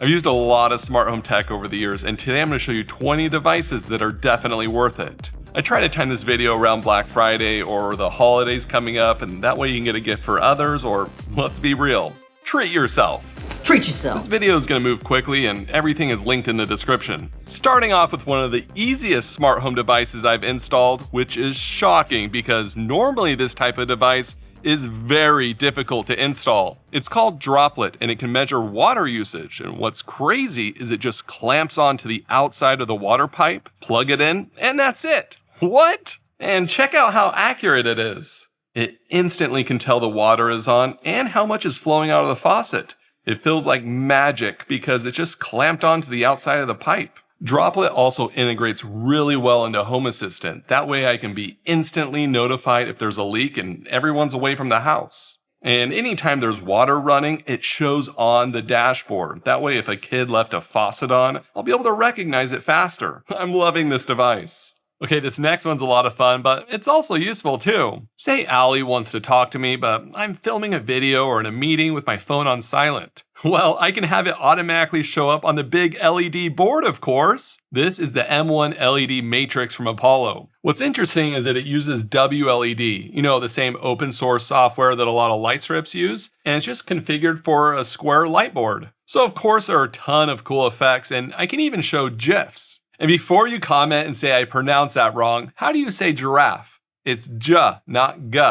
I've used a lot of smart home tech over the years, and today I'm going to show you 20 devices that are definitely worth it. I try to time this video around Black Friday or the holidays coming up, and that way you can get a gift for others, or let's be real, treat yourself. Treat yourself. This video is going to move quickly and everything is linked in the description. Starting off with one of the easiest smart home devices I've installed, which is shocking because normally this type of device is very difficult to install. It's called Droplet and it can measure water usage, and what's crazy is it just clamps onto the outside of the water pipe, plug it in, and that's it. What? And check out how accurate it is. It instantly can tell the water is on and how much is flowing out of the faucet. It feels like magic because it's just clamped onto the outside of the pipe. Droplet also integrates really well into Home Assistant. That way I can be instantly notified if there's a leak and everyone's away from the house. And anytime there's water running, it shows on the dashboard. That way if a kid left a faucet on, I'll be able to recognize it faster. I'm loving this device. Okay, this next one's a lot of fun, but it's also useful too. Say Allie wants to talk to me, but I'm filming a video or in a meeting with my phone on silent. Well, I can have it automatically show up on the big LED board, of course. This is the M1 LED Matrix from Apollo. What's interesting is that it uses WLED, the same open source software that a lot of light strips use, and it's just configured for a square light board. So of course there are a ton of cool effects, and I can even show GIFs. And before you comment and say I pronounced that wrong, how do you say giraffe? It's J, not G.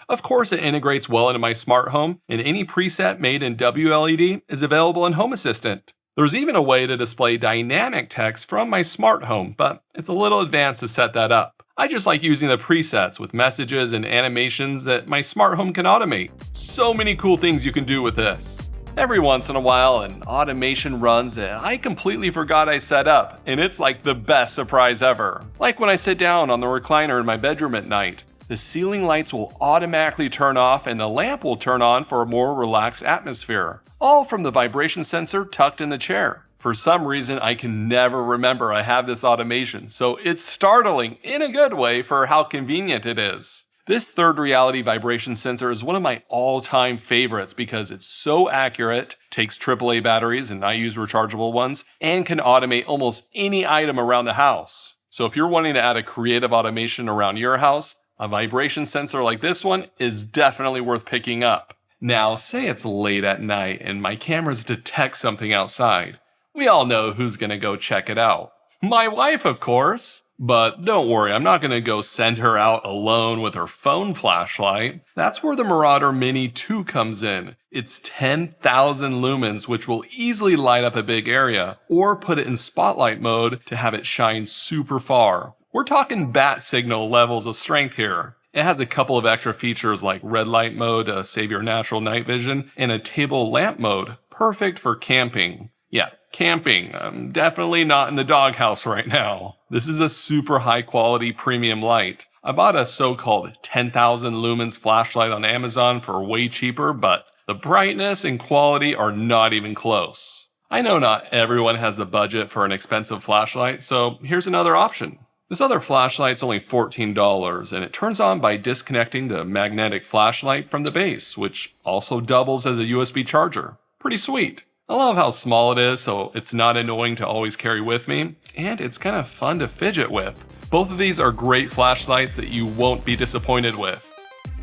Of course it integrates well into my smart home, and any preset made in WLED is available in Home Assistant. There's even a way to display dynamic text from my smart home, but it's a little advanced to set that up. I just like using the presets with messages and animations that my smart home can automate. So many cool things you can do with this. Every once in a while, an automation runs that I completely forgot I set up, and it's like the best surprise ever. Like when I sit down on the recliner in my bedroom at night. The ceiling lights will automatically turn off and the lamp will turn on for a more relaxed atmosphere. All from the vibration sensor tucked in the chair. For some reason, I can never remember I have this automation, so it's startling in a good way for how convenient it is. This Thirdreality Vibration sensor is one of my all-time favorites because it's so accurate, takes AAA batteries and I use rechargeable ones, and can automate almost any item around the house. So if you're wanting to add a creative automation around your house, a vibration sensor like this one is definitely worth picking up. Now, say it's late at night and my cameras detect something outside. We all know who's gonna go check it out. My wife, of course. But don't worry, I'm not gonna go send her out alone with her phone flashlight. That's where the Marauder Mini 2 comes in. It's 10,000 lumens, which will easily light up a big area, or put it in spotlight mode to have it shine super far. We're talking bat signal levels of strength here. It has a couple of extra features like red light mode to save your natural night vision, and a table lamp mode, perfect for camping. Yeah, camping. I'm definitely not in the doghouse right now. This is a super high quality premium light. I bought a so-called 10,000 lumens flashlight on Amazon for way cheaper, but the brightness and quality are not even close. I know not everyone has the budget for an expensive flashlight, so here's another option. This other flashlight's only $14, and it turns on by disconnecting the magnetic flashlight from the base, which also doubles as a USB charger. Pretty sweet. I love how small it is, so it's not annoying to always carry with me, and it's kind of fun to fidget with. Both of these are great flashlights that you won't be disappointed with.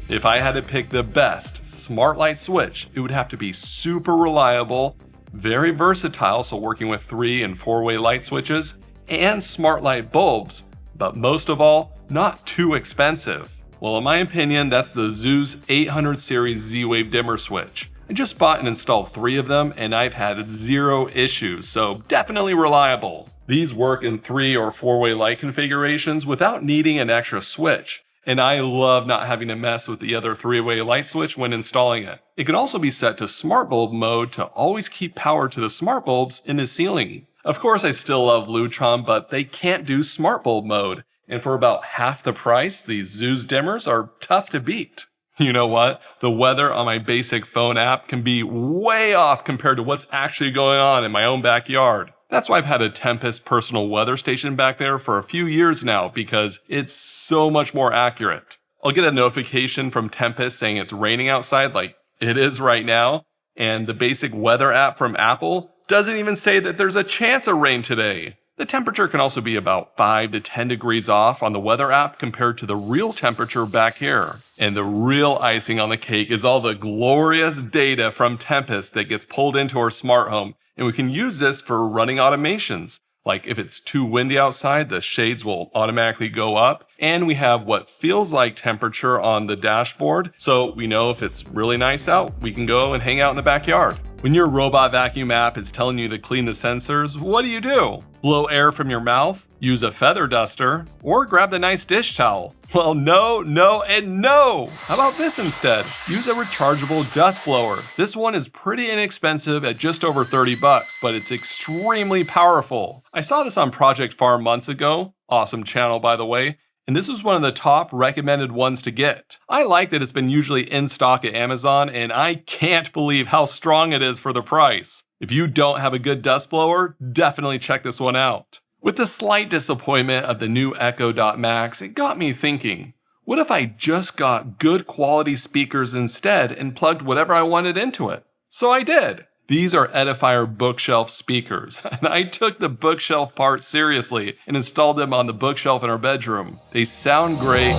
If I had to pick the best smart light switch, it would have to be super reliable, very versatile, so working with 3- and 4-way light switches, and smart light bulbs, but most of all, not too expensive. Well, in my opinion, that's the Zooz 800 series Z-Wave dimmer switch. I just bought and installed 3 of them and I've had 0 issues, so definitely reliable. These work in 3- or 4-way light configurations without needing an extra switch, and I love not having to mess with the other 3-way light switch when installing it. It can also be set to smart bulb mode to always keep power to the smart bulbs in the ceiling. Of course I still love Lutron, but they can't do smart bulb mode, and for about half the price, these Zooz dimmers are tough to beat. You know what? The weather on my basic phone app can be way off compared to what's actually going on in my own backyard. That's why I've had a Tempest personal weather station back there for a few years now because it's so much more accurate. I'll get a notification from Tempest saying it's raining outside like it is right now, and the basic weather app from Apple Doesn't even say that there's a chance of rain today. The temperature can also be about 5 to 10 degrees off on the weather app compared to the real temperature back here. And the real icing on the cake is all the glorious data from Tempest that gets pulled into our smart home, and we can use this for running automations. Like if it's too windy outside, the shades will automatically go up, and we have what feels like temperature on the dashboard, so we know if it's really nice out, we can go and hang out in the backyard. When your robot vacuum app is telling you to clean the sensors, what do? Blow air from your mouth, use a feather duster, or grab the nice dish towel? Well, no, and no! How about this instead? Use a rechargeable dust blower. This one is pretty inexpensive at just over 30 bucks, but it's extremely powerful. I saw this on Project Farm months ago. Awesome channel, by the way. And this was one of the top recommended ones to get. I like that it's been usually in stock at Amazon, and I can't believe how strong it is for the price. If you don't have a good dust blower, definitely check this one out. With the slight disappointment of the new Echo Dot Max, it got me thinking, what if I just got good quality speakers instead and plugged whatever I wanted into it? So I did. These are Edifier bookshelf speakers, and I took the bookshelf part seriously and installed them on the bookshelf in our bedroom. They sound great,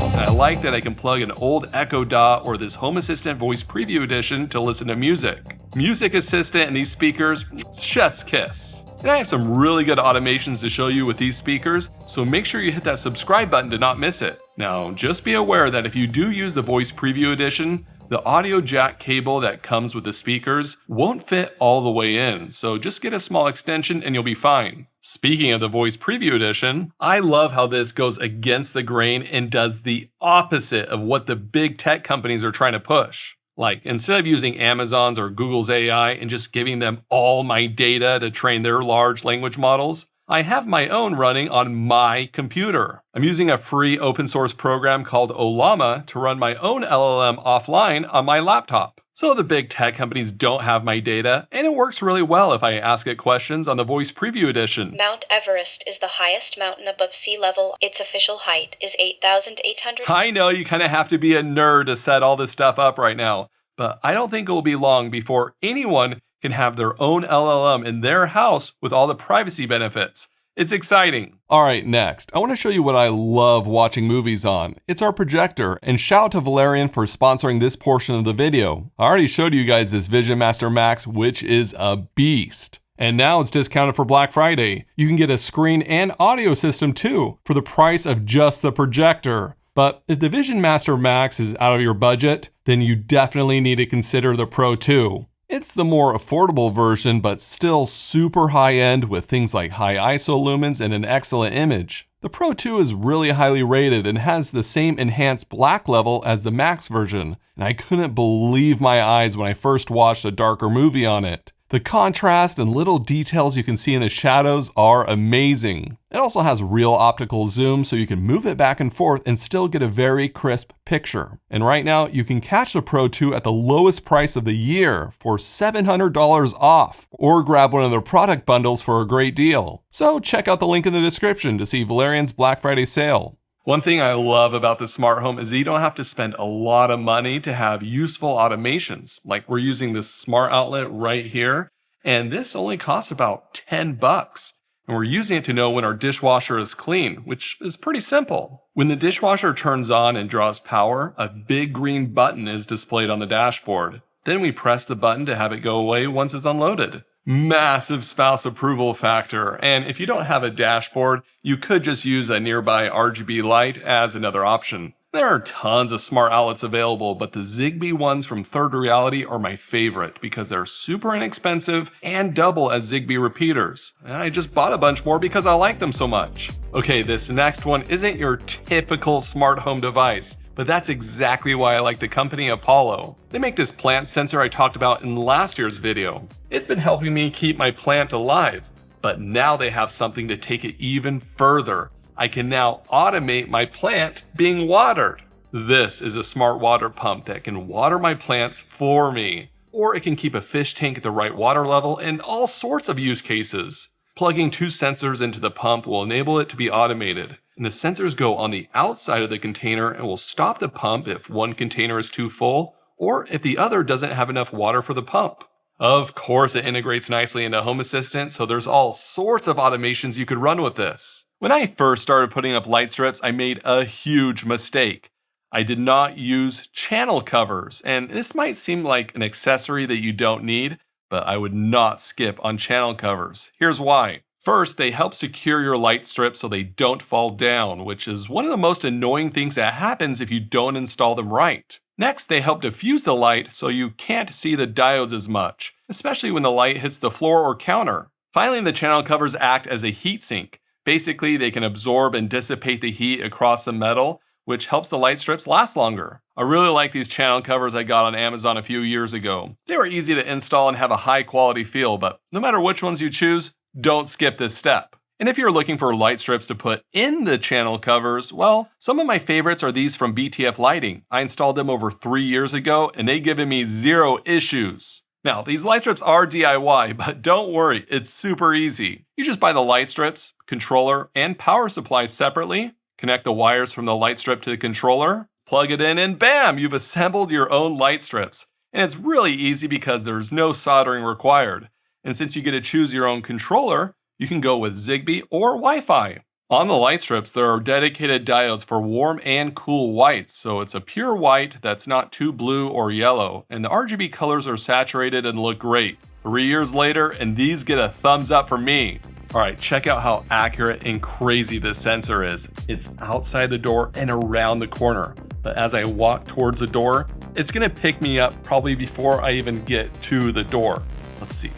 and I like that I can plug an old Echo Dot or this Home Assistant Voice Preview Edition to listen to music. Music Assistant and these speakers, chef's kiss. And I have some really good automations to show you with these speakers, so make sure you hit that subscribe button to not miss it. Now, just be aware that if you do use the Voice Preview Edition, the audio jack cable that comes with the speakers won't fit all the way in, so just get a small extension and you'll be fine. Speaking of the Voice Preview Edition, I love how this goes against the grain and does the opposite of what the big tech companies are trying to push. Like, instead of using Amazon's or Google's AI and just giving them all my data to train their large language models, I have my own running on my computer. I'm using a free open source program called Ollama to run my own LLM offline on my laptop. So the big tech companies don't have my data, and it works really well if I ask it questions on the Voice Preview Edition. Mount Everest is the highest mountain above sea level. Its official height is 8,800. I know you kind of have to be a nerd to set all this stuff up right now, but I don't think it will be long before anyone can have their own LLM in their house with all the privacy benefits. It's exciting. All right, next, I want to show you what I love watching movies on. It's our projector, and shout out to Valerion for sponsoring this portion of the video. I already showed you guys this Vision Master Max, which is a beast. And now it's discounted for Black Friday. You can get a screen and audio system too for the price of just the projector. But if the Vision Master Max is out of your budget, then you definitely need to consider the Pro 2. It's the more affordable version, but still super high-end with things like high ISO lumens and an excellent image. The Pro 2 is really highly rated and has the same enhanced black level as the Max version, and I couldn't believe my eyes when I first watched a darker movie on it. The contrast and little details you can see in the shadows are amazing. It also has real optical zoom, so you can move it back and forth and still get a very crisp picture. And right now, you can catch the Pro 2 at the lowest price of the year for $700 off, or grab one of their product bundles for a great deal. So check out the link in the description to see Valerion's Black Friday sale. One thing I love about the smart home is that you don't have to spend a lot of money to have useful automations. Like we're using this smart outlet right here, and this only costs about 10 bucks. And we're using it to know when our dishwasher is clean, which is pretty simple. When the dishwasher turns on and draws power, a big green button is displayed on the dashboard. Then we press the button to have it go away once it's unloaded. Massive spouse approval factor, and if you don't have a dashboard, you could just use a nearby RGB light as another option. There are tons of smart outlets available, but the ZigBee ones from Thirdreality are my favorite because they're super inexpensive and double as ZigBee repeaters. And I just bought a bunch more because I like them so much. Okay, this next one isn't your typical smart home device, but that's exactly why I like the company Apollo. They make this plant sensor I talked about in last year's video. It's been helping me keep my plant alive, but now they have something to take it even further. I can now automate my plant being watered. This is a smart water pump that can water my plants for me, or it can keep a fish tank at the right water level and all sorts of use cases. Plugging 2 sensors into the pump will enable it to be automated, and the sensors go on the outside of the container and will stop the pump if one container is too full, or if the other doesn't have enough water for the pump. Of course, it integrates nicely into Home Assistant, so there's all sorts of automations you could run with this. When I first started putting up light strips, I made a huge mistake. I did not use channel covers, and this might seem like an accessory that you don't need, but I would not skip on channel covers. Here's why. First, they help secure your light strips so they don't fall down, which is one of the most annoying things that happens if you don't install them right. Next, they help diffuse the light so you can't see the diodes as much, especially when the light hits the floor or counter. Finally, the channel covers act as a heat sink. Basically, they can absorb and dissipate the heat across the metal, which helps the light strips last longer. I really like these channel covers I got on Amazon a few years ago. They were easy to install and have a high quality feel, but no matter which ones you choose, don't skip this step. And if you're looking for light strips to put in the channel covers, well, some of my favorites are these from BTF-LIGHTING. I installed them over 3 years ago, and they've given me 0 issues. Now, these light strips are DIY, but don't worry, it's super easy. You just buy the light strips, controller, and power supply separately, connect the wires from the light strip to the controller, plug it in, and bam, you've assembled your own light strips. And it's really easy because there's no soldering required. And since you get to choose your own controller, you can go with ZigBee or Wi-Fi. On the light strips, there are dedicated diodes for warm and cool whites, so it's a pure white that's not too blue or yellow, and the RGB colors are saturated and look great. 3 years later, and these get a thumbs up from me. Alright, check out how accurate and crazy this sensor is. It's outside the door and around the corner, but as I walk towards the door, it's gonna pick me up probably before I even get to the door. Let's see.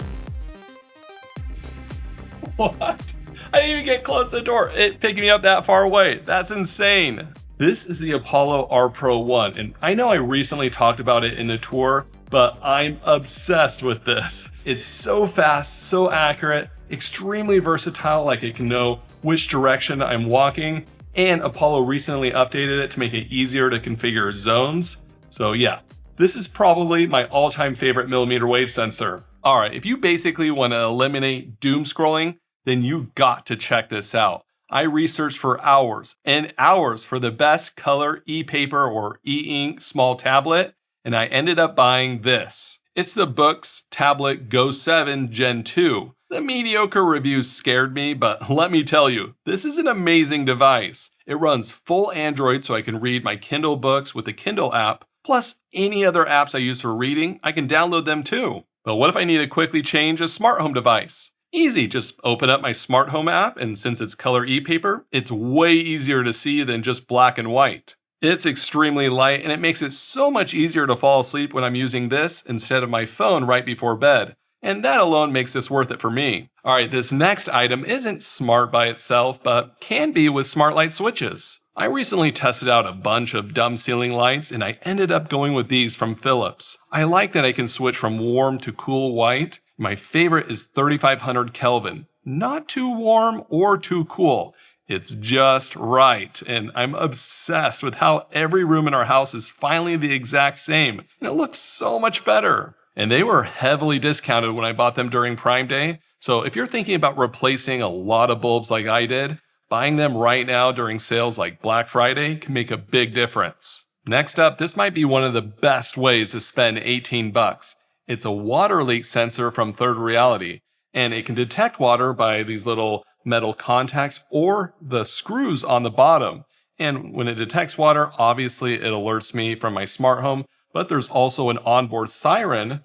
What? I didn't even get close to the door. It picked me up that far away. That's insane. This is the Apollo R Pro 1, and I know I recently talked about it in the tour, but I'm obsessed with this. It's so fast, so accurate, extremely versatile, like it can know which direction I'm walking, and Apollo recently updated it to make it easier to configure zones. So yeah, this is probably my all-time favorite millimeter wave sensor. Alright, if you basically want to eliminate doom scrolling, then you've got to check this out. I researched for hours and hours for the best color e-paper or e-ink small tablet, and I ended up buying this. It's the Boox Tablet Go 7 Gen 2. The mediocre reviews scared me, but let me tell you, this is an amazing device. It runs full Android so I can read my Kindle books with the Kindle app, plus any other apps I use for reading, I can download them too. But what if I need to quickly change a smart home device? Easy, just open up my smart home app, and since it's color e-paper, it's way easier to see than just black and white. It's extremely light, and it makes it so much easier to fall asleep when I'm using this instead of my phone right before bed. And that alone makes this worth it for me. Alright, this next item isn't smart by itself, but can be with smart light switches. I recently tested out a bunch of dumb ceiling lights, and I ended up going with these from Philips. I like that I can switch from warm to cool white. My favorite is 3500 Kelvin. Not too warm or too cool. It's just right, and I'm obsessed with how every room in our house is finally the exact same, and it looks so much better. And they were heavily discounted when I bought them during Prime Day, so if you're thinking about replacing a lot of bulbs like I did, buying them right now during sales like Black Friday can make a big difference. Next up, this might be one of the best ways to spend 18 bucks. It's a water leak sensor from Thirdreality, and it can detect water by these little metal contacts or the screws on the bottom. And when it detects water, obviously it alerts me from my smart home, but there's also an onboard siren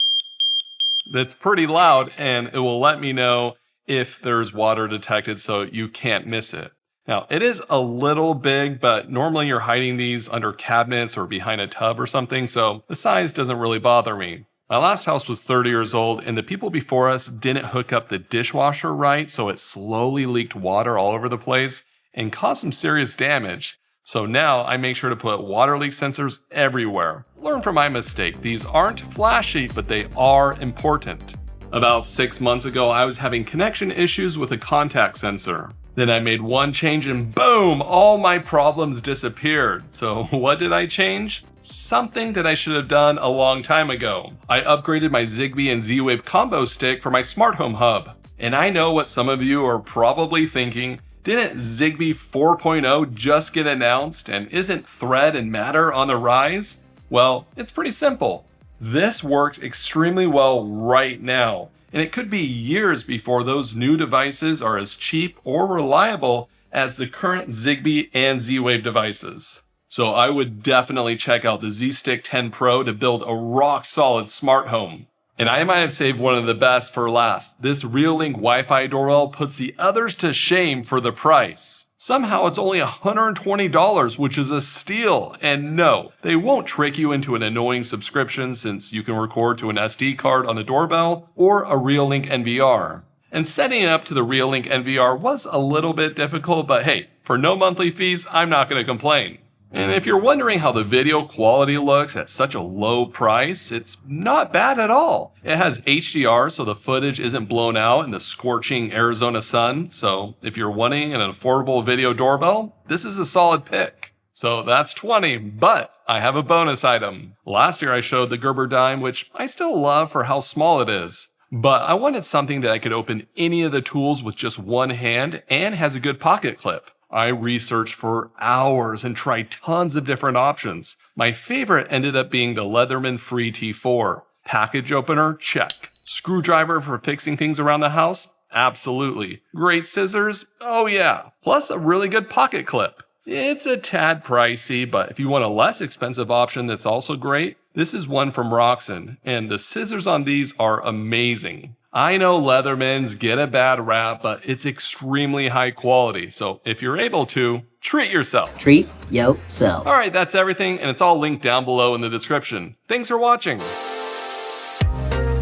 that's pretty loud, and it will let me know if there's water detected so you can't miss it. Now, it is a little big, but normally you're hiding these under cabinets or behind a tub or something, so the size doesn't really bother me. My last house was 30 years old, and the people before us didn't hook up the dishwasher right, so it slowly leaked water all over the place and caused some serious damage. So now I make sure to put water leak sensors everywhere. Learn from my mistake. These aren't flashy, but they are important. About 6 months ago, I was having connection issues with a contact sensor. Then I made one change and boom, all my problems disappeared. So what did I change? Something that I should have done a long time ago. I upgraded my ZigBee and Z-Wave combo stick for my smart home hub. And I know what some of you are probably thinking. Didn't ZigBee 4.0 just get announced, and isn't Thread and Matter on the rise? Well, it's pretty simple. This works extremely well right now, and it could be years before those new devices are as cheap or reliable as the current ZigBee and Z-Wave devices. So I would definitely check out the Z-Stick 10 Pro to build a rock-solid smart home. And I might have saved one of the best for last. This Reolink Wi-Fi doorbell puts the others to shame for the price. Somehow it's only $120, which is a steal. And no, they won't trick you into an annoying subscription since you can record to an SD card on the doorbell or a Reolink NVR. And setting it up to the Reolink NVR was a little bit difficult, but hey, for no monthly fees, I'm not going to complain. And if you're wondering how the video quality looks at such a low price, it's not bad at all. It has HDR, so the footage isn't blown out in the scorching Arizona sun. So if you're wanting an affordable video doorbell, this is a solid pick. So that's 20, but I have a bonus item. Last year I showed the Gerber dime, which I still love for how small it is. But I wanted something that I could open any of the tools with just one hand and has a good pocket clip. I researched for hours and tried tons of different options. My favorite ended up being the Leatherman Free T4. Package opener? Check. Screwdriver for fixing things around the house? Absolutely. Great scissors? Oh yeah. Plus a really good pocket clip. It's a tad pricey, but if you want a less expensive option that's also great, this is one from Roxen, and the scissors on these are amazing. I know Leathermans get a bad rap, but it's extremely high quality, so if you're able to, treat yourself. Treat yourself. Alright, that's everything, and it's all linked down below in the description. Thanks for watching.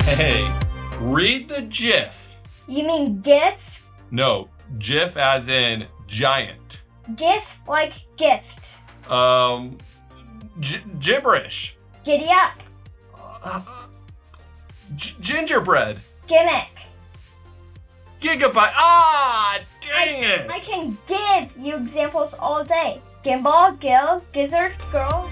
Hey, read the GIF. You mean GIF? No, GIF as in giant. GIF like gift. Gibberish. Giddy up. Gingerbread. Gimmick. Gigabyte. Ah, dang it. I can give you examples all day. Gimbal, gill, gizzard, girl.